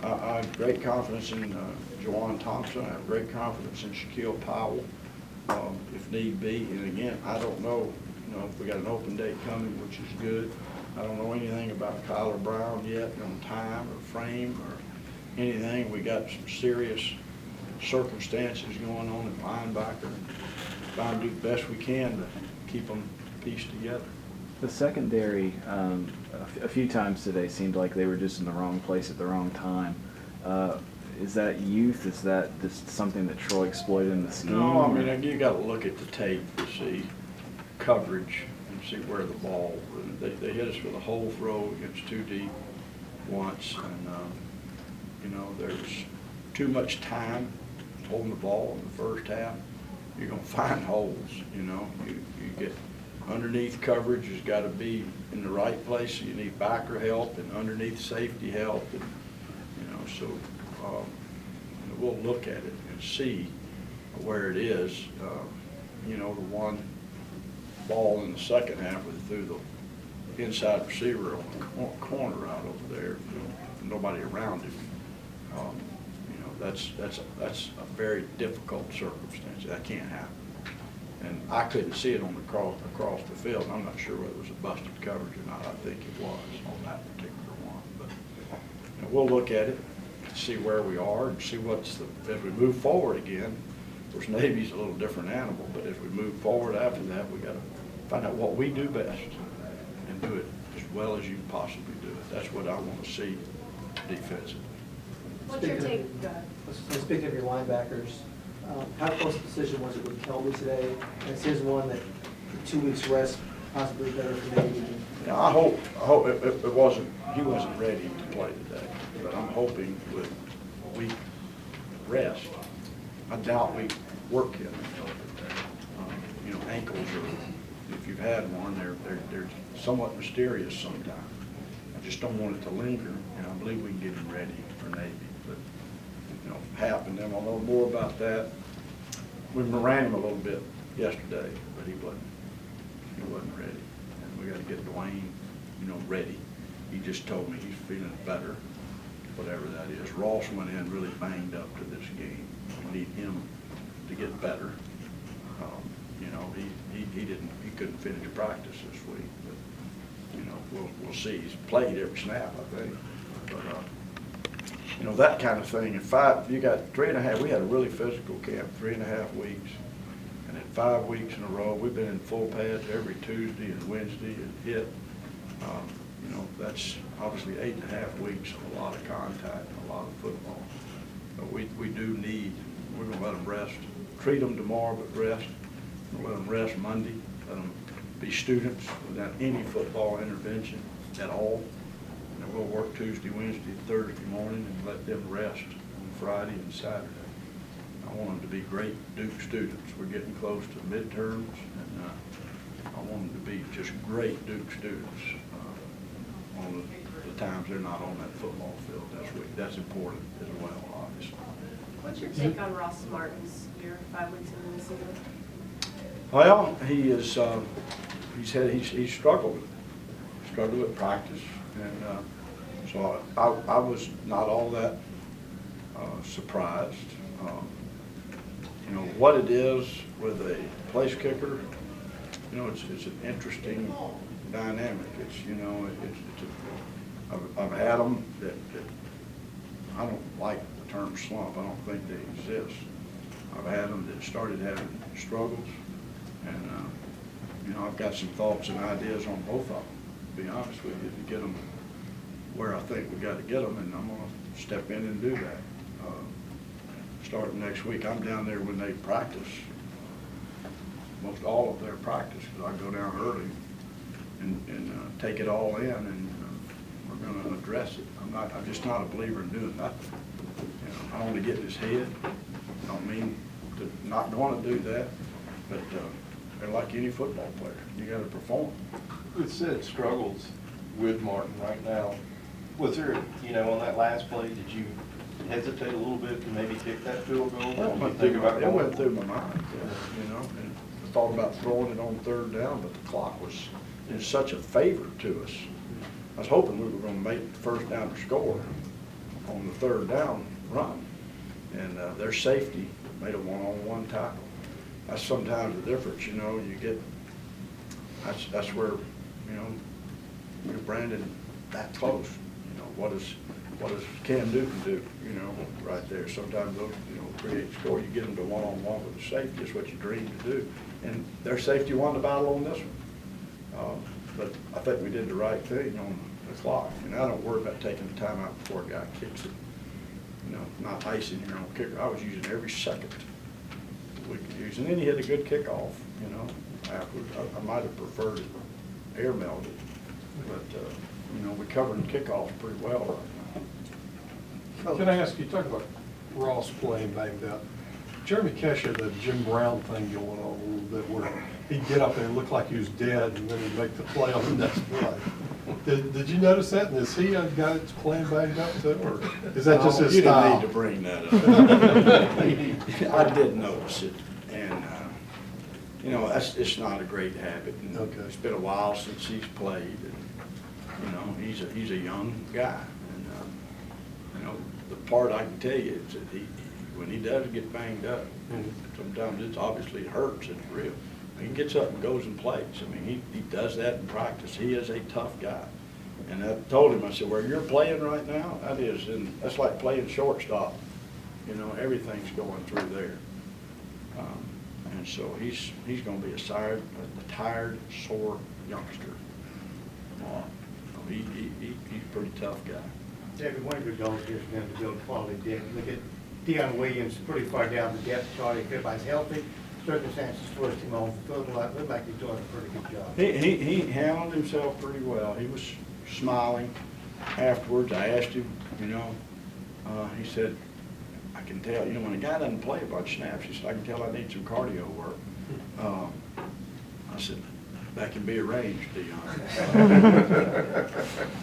I have great confidence in Jawan Thompson. I have great confidence in Shaquille Powell, if need be. And again, I don't know, if we got an open date coming, which is good. I don't know anything about Kyler Brown yet on time or frame or anything. We got some serious circumstances going on at linebacker. Trying to do the best we can to keep them pieced together. The secondary, a few times today seemed like they were just in the wrong place at the wrong time. Is that youth? Is that just something that Troy exploited in the scheme? No, I mean, you got to look at the tape to see coverage and see where the ball. They hit us with a hole throw against too deep once, and there's too much time holding the ball in the first half. You're going to find holes. You get underneath coverage has got to be in the right place. So you need backer help and underneath safety help, and so we'll look at it and see where it is. The one ball in the second half was through the inside receiver on the corner out over there. Nobody around him. That's a very difficult circumstance. That can't happen. And I couldn't see it across the field. I'm not sure whether it was a busted coverage or not. I think it was on that particular one. But we'll look at it, see where we are, and see as we move forward again. Of course, Navy's a little different animal, but as we move forward after that, we got to find out what we do best and do it as well as you can possibly do it. That's what I want to see defensively. What's your take? Go ahead. Speaking of your linebackers, how close a decision was it with Kelby today? And it's his one that 2 weeks rest possibly better for Navy. Yeah, I hope it wasn't. He wasn't ready to play today, but I'm hoping with a week rest. I doubt we work him. Ankles are, if you've had one, they're somewhat mysterious sometimes. I just don't want it to linger, and I believe we can get him ready for Navy. But Hap and them, I'll know more about that. We ran him a little bit yesterday, but he wasn't ready. And we got to get Dwayne, ready. He just told me he's feeling better, whatever that is. Ross went in really banged up to this game. We need him to get better. He couldn't finish practice this week, but we'll see. He's played every snap, I think. But that kind of thing. You got 3.5. We had a really physical camp, 3.5 weeks, and in 5 weeks in a row, we've been in full pads every Tuesday and Wednesday and hit. That's obviously 8.5 weeks of a lot of contact and a lot of football. But we do need. We're going to let them rest. Treat them tomorrow, but rest. We'll let them rest Monday. Let them be students without any football intervention at all. And we'll work Tuesday, Wednesday, Thursday morning and let them rest on Friday and Saturday. I want them to be great Duke students. We're getting close to midterms, and I want them to be just great Duke students on the times they're not on that football field this week. That's important as well, obviously. What's your take on Ross Martin's year, 5 weeks into the season? Well, he is. He's struggled with practice, and so I was not all that surprised. What it is with a place kicker. It's an interesting dynamic. I've had them that I don't like the term slump. I don't think they exist. I've had them that started having struggles. And, I've got some thoughts and ideas on both of them, to be honest with you, to get them where I think we got to get them, and I'm going to step in and do that. Starting next week, I'm down there when they practice, most all of their practice, because I go down early and take it all in, and we're going to address it. I'm just not a believer in doing nothing. I don't want to get in his head. I don't mean to not going to do that, but they're like any football player. You got to perform. It said struggles with Martin right now. Was there, on that last play, did you hesitate a little bit to maybe kick that field goal? Well, it went through my mind, and I thought about throwing it on third down, but the clock was in such a favor to us. I was hoping we were going to make the first down to score, on the third down run. And their safety made a one-on-one tackle. That's sometimes the difference, you know, you get, that's where, you know, you're Brandon that close. You know, what does Cam Newton do, you know, right there. Sometimes those, you know, create score. You get them to one-on-one with the safety, is what you dream to do. And their safety won the battle on this one. But I think we did the right thing on the clock. And I don't worry about taking the time out before a guy kicks it. You know, not icing here on kicker. I was using every second we could use. And then he had a good kickoff, you know, afterwards. I might have preferred it air melted. But, you know, we're covering kickoffs pretty well right now. Can I ask you, talk about Ross playing banged up. Jeremy Cash had the Jim Brown thing going on a little bit where he'd get up there and look like he was dead and then he'd make the play on the next play. Did you notice that? And is he a guy that's playing banged up too, or is that just his You didn't style? need to bring that up. I did notice it, and, you know, it's not a great habit. And Okay. It's been a while since he's played, and, you know, he's a young guy. And, you know, the part I can tell you is that when he does get banged up, and sometimes it's obviously it hurts, it's real. He gets up and goes and plays. I mean, he does that in practice. He is a tough guy. And I told him, I said, where you're playing right now, that's like playing shortstop. You know, everything's going through there. And so he's going to be a tired, sore youngster. He's a pretty tough guy. David, one of your goals here is going to build quality depth. Look at Deion Williams, pretty far down the depth chart. If everybody's healthy, circumstances forced him on the field. Looked like he's doing a pretty good job. He handled himself pretty well. He was smiling afterwards. I asked him, you know, he said, I can tell, you know, when a guy doesn't play a bunch of snaps, he said, I can tell I need some cardio work. I said, that can be arranged, Deion.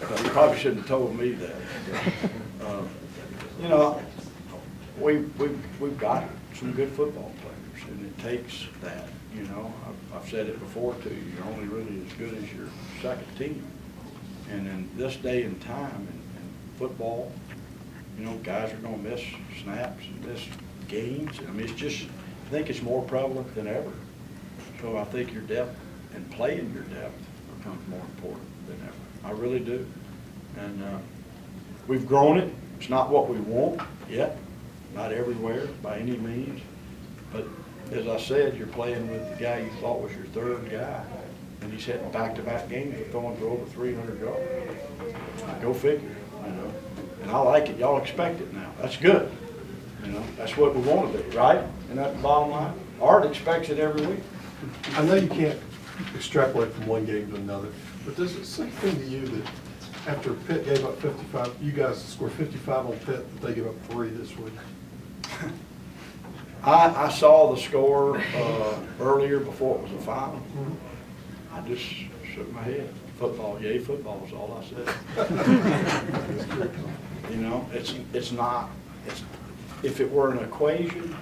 But he probably shouldn't have told me that. You know, we've got some good football players, and it takes that, you know. I've said it before too, you're only really as good as your second team. And in this day and time in football, you know, guys are gonna miss snaps and miss games. I mean, I think it's more prevalent than ever. So I think your depth and playing your depth becomes more important than ever. I really do. And we've grown it. It's not what we want yet, not everywhere by any means. But as I said, you're playing with the guy you thought was your third guy, and he's hitting back-to-back games and throwing for over 300 yards. Go figure, you know. And I like it. Y'all expect it now. That's good. You know, that's what we want to be, right? And that's the bottom line. Art expects it every week. I know you can't extrapolate from one game to another, but does it seem to you that after Pitt gave up 55, you guys scored 55 on Pitt, that they gave up 3 this week? I saw the score earlier before it was the final. I just shook my head. Football, yay, football is all I said. You know, it's not, if it were an equation,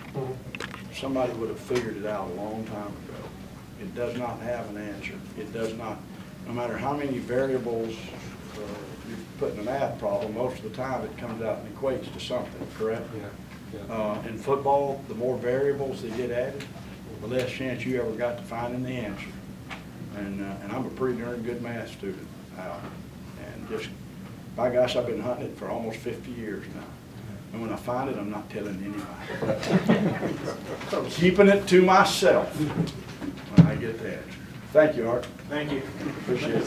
somebody would have figured it out a long time ago. It does not have an answer. It does not, no matter how many variables you put in a math problem, most of the time it comes out and equates to something, correct? Yeah. In football, the more variables that get added, the less chance you ever got to finding the answer. And I'm a pretty darn good math student. And just, by gosh, I've been hunting it for almost 50 years now. And when I find it, I'm not telling anybody. I'm keeping it to myself when I get the answer. Thank you, Art. Thank you. Appreciate it.